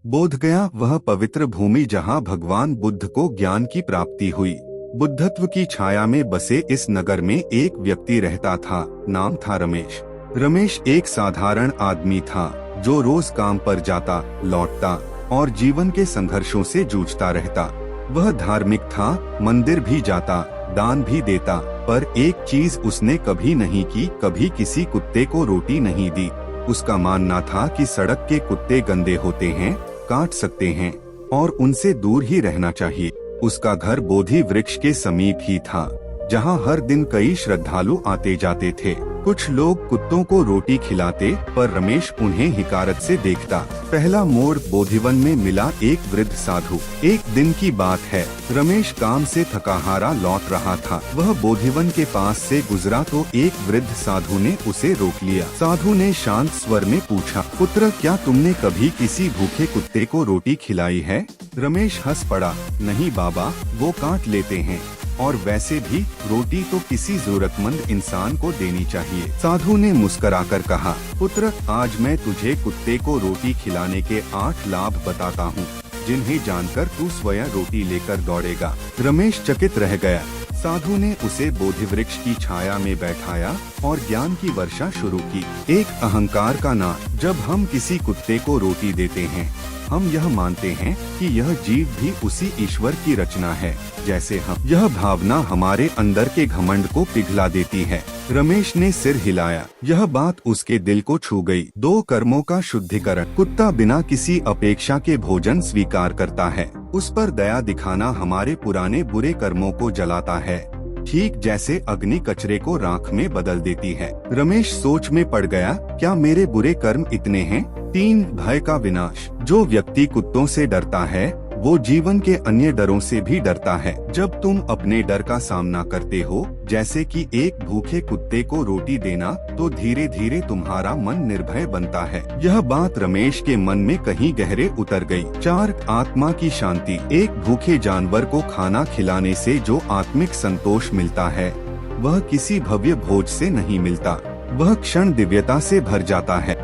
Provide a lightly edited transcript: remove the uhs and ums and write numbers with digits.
बोधगया वह पवित्र भूमि जहाँ भगवान बुद्ध को ज्ञान की प्राप्ति हुई। बुद्धत्व की छाया में बसे इस नगर में एक व्यक्ति रहता था। नाम था रमेश। रमेश एक साधारण आदमी था जो रोज काम पर जाता, लौटता और जीवन के संघर्षों से जूझता रहता। वह धार्मिक था, मंदिर भी जाता, दान भी देता, पर एक चीज उसने कभी नहीं की, कभी किसी कुत्ते को रोटी नहीं दी। उसका मानना था कि सड़क के कुत्ते गंदे होते हैं, काट सकते हैं और उनसे दूर ही रहना चाहिए। उसका घर बोधि वृक्ष के समीप ही था, जहां हर दिन कई श्रद्धालु आते जाते थे। कुछ लोग कुत्तों को रोटी खिलाते, पर रमेश उन्हें हिकारत से देखता। पहला मोड़ बोधिवन में मिला एक वृद्ध साधु। एक दिन की बात है, रमेश काम से थकाहारा लौट रहा था। वह बोधिवन के पास से गुजरा तो एक वृद्ध साधु ने उसे रोक लिया। साधु ने शांत स्वर में पूछा, पुत्र, क्या तुमने कभी किसी भूखे कुत्ते को रोटी खिलाई है? रमेश हंस पड़ा, नहीं बाबा, वो काट लेते हैं, और वैसे भी रोटी तो किसी जरूरतमंद इंसान को देनी चाहिए। साधु ने मुस्कुराकर कहा, पुत्र, आज मैं तुझे कुत्ते को रोटी खिलाने के 8 लाभ बताता हूँ, जिन्हें जानकर तू स्वयं रोटी लेकर दौड़ेगा। रमेश चकित रह गया। साधु ने उसे बोधि वृक्ष की छाया में बैठाया और ज्ञान की वर्षा शुरू की। एक अहंकार का नाश। जब हम किसी कुत्ते को रोटी देते हैं, हम यह मानते हैं कि यह जीव भी उसी ईश्वर की रचना है जैसे हम। यह भावना हमारे अंदर के घमंड को पिघला देती है। रमेश ने सिर हिलाया। यह बात उसके दिल को छू गई। 2 कर्मों का शुद्धिकरण। कुत्ता बिना किसी अपेक्षा के भोजन स्वीकार करता है। उस पर दया दिखाना हमारे पुराने बुरे कर्मों को जलाता है, ठीक जैसे अग्नि कचरे को राख में बदल देती है। रमेश सोच में पड़ गया, क्या मेरे बुरे कर्म इतने हैं? 3 भय का विनाश। जो व्यक्ति कुत्तों से डरता है, वो जीवन के अन्य डरों से भी डरता है। जब तुम अपने डर का सामना करते हो, जैसे कि एक भूखे कुत्ते को रोटी देना, तो धीरे धीरे तुम्हारा मन निर्भय बनता है। यह बात रमेश के मन में कहीं गहरे उतर गई। 4 आत्मा की शांति। एक भूखे जानवर को खाना खिलाने से जो आत्मिक संतोष मिलता है, वह किसी भव्य भोज से नहीं मिलता। वह क्षण दिव्यता से भर जाता है।